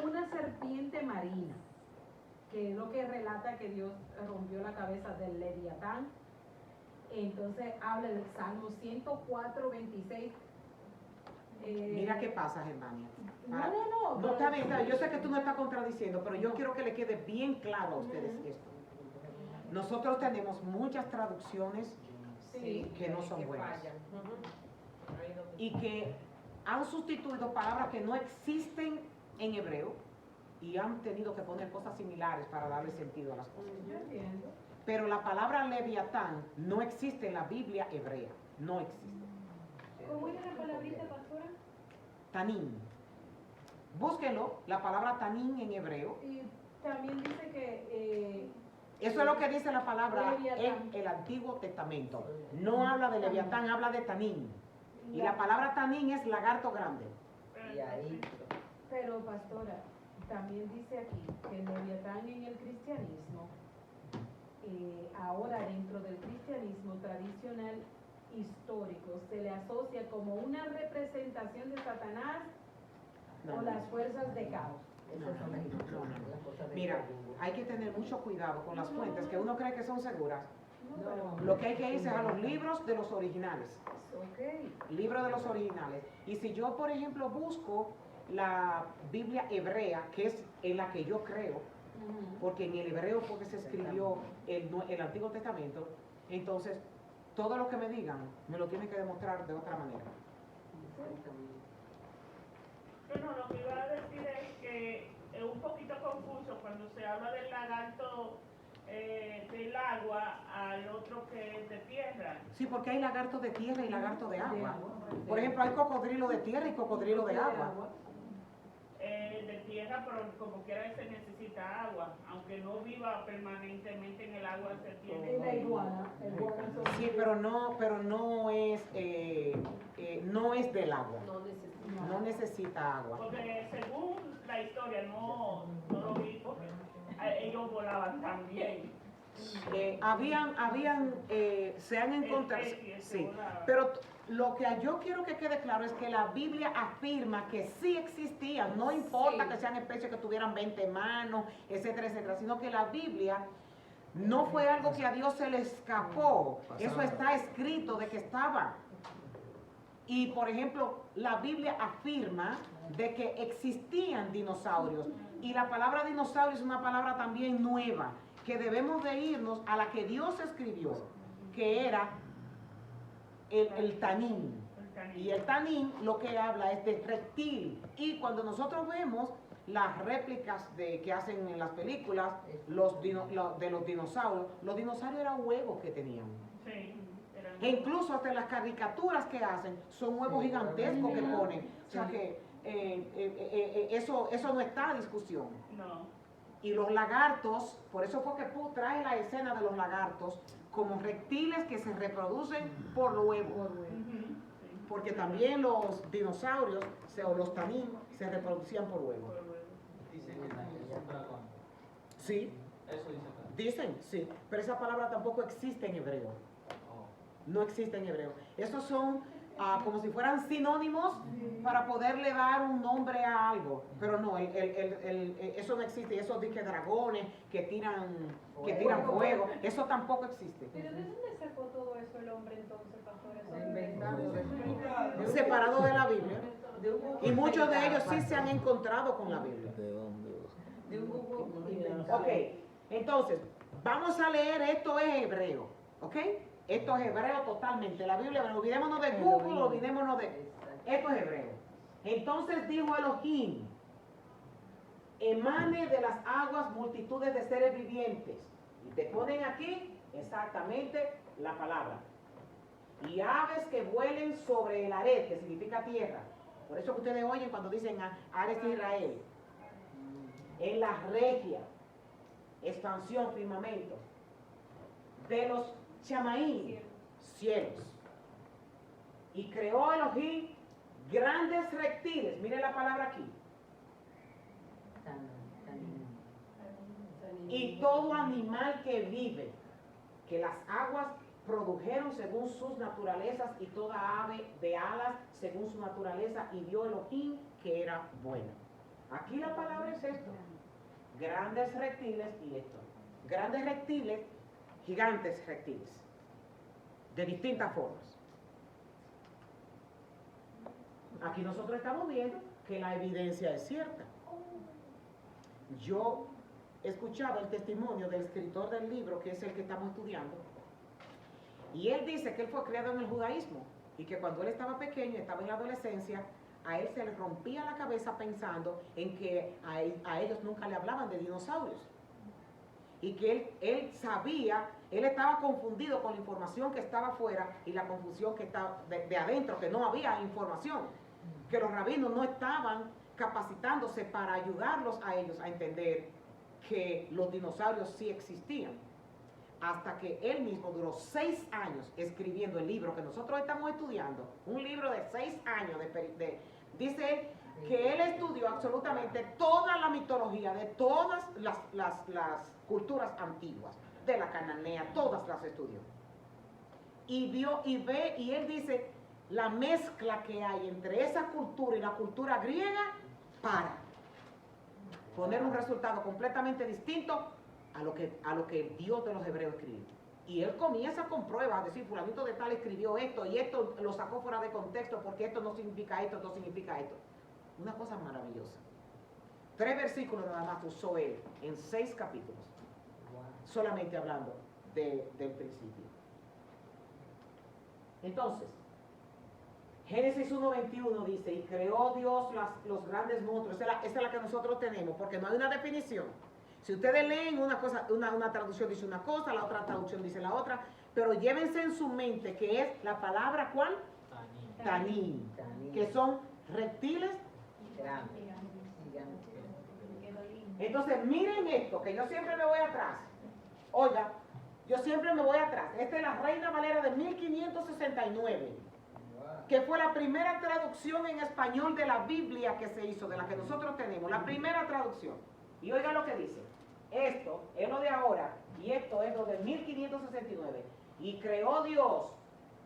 Una serpiente marina, que es lo que relata que Dios rompió la cabeza del leviatán. Entonces habla del Salmo 104, 26. Mira qué pasa, Germania. No, está bien, yo sé que tú no estás contradiciendo, pero yo quiero que le quede bien claro a ustedes esto. Nosotros tenemos muchas traducciones que no son buenas. Y que han sustituido palabras que no existen en hebreo y han tenido que poner cosas similares para darle sentido a las cosas. Pero la palabra leviatán no existe en la Biblia hebrea, no existe. ¿Cómo era la palabrita, pastora? Tanín. Búsquenlo, la palabra tanín en hebreo. Y también dice que Eso es lo que dice la palabra Leviatán. en el Antiguo Testamento. No habla de Leviatán, habla de Tanín. Y la palabra Tanín es lagarto grande. Y ahí, Pero pastora, también dice aquí que el Leviatán en el cristianismo, ahora dentro del cristianismo tradicional histórico, se le asocia como una representación de Satanás o las fuerzas de caos. esas son las cosas de Mira, Google. hay que tener mucho cuidado con las fuentes que uno cree que son seguras. No, Lo que hay que irse es a los libros de los originales. Ok. Libros de los originales. Y si yo, por ejemplo, busco la Biblia hebrea, que es en la que yo creo, porque en el hebreo fue que se escribió el Antiguo Testamento, entonces todo lo que me digan me lo tienen que demostrar de otra manera. Bueno, lo que iba a decir es que es un poquito confuso cuando se habla del lagarto del agua al otro que es de tierra. Sí, porque hay lagartos de tierra y lagartos de agua. Por ejemplo, hay cocodrilo de tierra y cocodrilo de agua. De tierra, pero como quiera se necesita agua, aunque no viva permanentemente en el agua, se tiene. Y la iguana, Sí, pero no es del agua. No necesita agua. Porque según la historia, no lo vi porque ellos volaban también. Se han encontrado, Especies que sí, volaban. pero lo que yo quiero que quede claro es que la Biblia afirma que sí existían, no importa que sean especies que tuvieran 20 manos, etcétera, etcétera, sino que la Biblia no fue algo que a Dios se le escapó, eso está escrito de que estaba. Y por ejemplo, la Biblia afirma de que existían dinosaurios, y la palabra dinosaurio es una palabra también nueva, que debemos de irnos a la que Dios escribió, que era el tanín. Y el tanín lo que habla es de reptil. Y cuando nosotros vemos las réplicas que hacen en las películas de los dinosaurios eran huevos que tenían. Sí, E incluso hasta las caricaturas que hacen son huevos gigantescos que ponen. O sea que eso no está a discusión. no. Y los lagartos, por eso fue que trae la escena de los lagartos como reptiles que se reproducen por huevo. Porque también los dinosaurios, o los tanín, se reproducían por huevo. Dicen que es un dragón. Sí, Eso dice acá. dicen, sí, pero esa palabra tampoco existe en hebreo. Oh. No existe en hebreo. Esos son como si fueran sinónimos para poderle dar un nombre a algo. Pero no, eso no existe. Y esos disque dragones que tiran fuego, eso tampoco existe. Pero ¿de dónde sacó todo eso el hombre entonces, pastor? Separado de la Biblia. Y muchos de ellos sí se han encontrado con la Biblia. De un Google. Ok, entonces, vamos a leer, esto es hebreo, ¿ok? Esto es hebreo totalmente, la Biblia, pero olvidémonos de Google, olvidémonos de... Esto es hebreo. Entonces dijo Elohim, emane de las aguas multitudes de seres vivientes. Y te ponen aquí exactamente la palabra. Y aves que vuelen sobre el aret, que significa tierra. Por eso que ustedes oyen cuando dicen Ares de Israel. En la regia, expansión, firmamento. De los Chamaín, cielos. Y creó Elohim grandes reptiles. Mire la palabra aquí. Y todo animal que vive, que las aguas produjeron según sus naturalezas, y toda ave de alas según su naturaleza, y vio Elohim que era bueno. Aquí la palabra es esto. Grandes reptiles y esto. Grandes reptiles, gigantes reptiles, de distintas formas. Aquí nosotros estamos viendo que la evidencia es cierta. Yo escuchaba el testimonio del escritor del libro, que es el que estamos estudiando, y él dice que él fue criado en el judaísmo y que cuando él estaba pequeño, estaba en la adolescencia, a él se le rompía la cabeza pensando en que a ellos nunca le hablaban de dinosaurios. Y que él sabía, él estaba confundido con la información que estaba afuera y la confusión que estaba de adentro, que no había información, que los rabinos no estaban capacitándose para ayudarlos a ellos a entender que los dinosaurios sí existían. hasta que él mismo duró 6 años escribiendo el libro que nosotros estamos estudiando, un libro de 6 años, dice él que él estudió absolutamente toda la mitología de todas las culturas antiguas, de la cananea, todas las estudió. Y vio y ve, y él dice, la mezcla que hay entre esa cultura y la cultura griega para poner un resultado completamente distinto a lo que el Dios de los hebreos escribió. Y él comienza con pruebas, a decir, fulanito de tal escribió esto, y esto lo sacó fuera de contexto, porque esto no significa esto, esto significa esto. Una cosa maravillosa. 3 versículos nada más usó él en 6 capítulos, solamente hablando del principio. Entonces, Génesis 1:21 dice, y creó Dios los grandes monstruos. Esa es la que nosotros tenemos, porque no hay una definición. Si ustedes leen una traducción dice una cosa, la otra traducción dice la otra, pero llévense en su mente que es la palabra ¿cuál? Tanín, que son reptiles Grandes. Entonces miren esto, que yo siempre me voy atrás. Oiga, yo siempre me voy atrás. Esta es la Reina Valera de 1569, que fue la primera traducción en español de la Biblia que se hizo, de la que nosotros tenemos, la primera traducción. Y oiga lo que dice. Esto es lo de ahora y esto es lo de 1569. Y creó Dios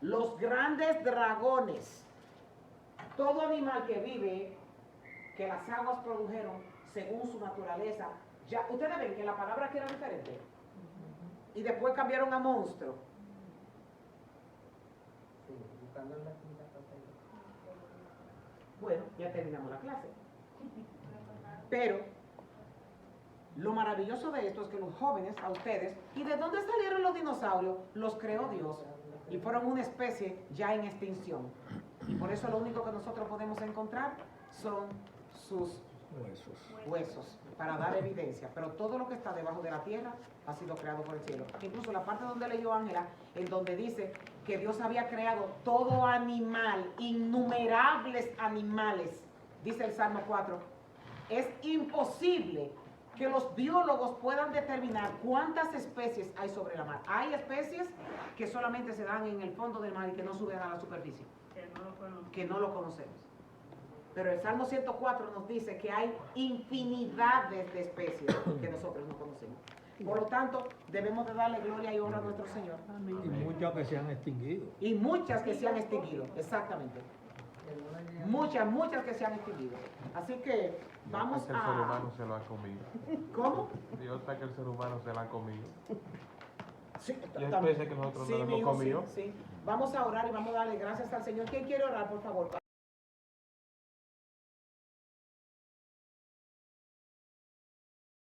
los grandes dragones, todo animal que vive, que las aguas produjeron según su naturaleza. Ya, ustedes ven que la palabra aquí era diferente. Y después cambiaron a monstruo. Sí, buscando la quinta parte. Bueno, ya terminamos la clase. Pero lo maravilloso de esto es que los jóvenes, a ustedes, ¿y de dónde salieron los dinosaurios? Los creó Dios y fueron una especie ya en extinción. Y por eso lo único que nosotros podemos encontrar son sus huesos para dar evidencia. Pero todo lo que está debajo de la tierra ha sido creado por el cielo. Incluso la parte donde leyó Ángela, en donde dice que Dios había creado todo animal, innumerables animales, dice el Salmo 4. Es imposible que los biólogos puedan determinar cuántas especies hay sobre la mar. Hay especies que solamente se dan en el fondo del mar y que no suben a la superficie, que no lo conocemos. Pero el Salmo 104 nos dice que hay infinidades de especies que nosotros no conocemos. Por lo tanto, debemos de darle gloria y honra a nuestro Señor. Y muchas que se han extinguido. Y muchas que se han extinguido, exactamente. Muchas que se han extinguido. Así que vamos Dios, que el ser humano se lo ha comido. ¿Cómo? Dios está que el ser humano se lo ha comido. Sí, y hay especies que nosotros no lo hemos comido. Sí. Vamos a orar y vamos a darle gracias al Señor. ¿Quién quiere orar, por favor?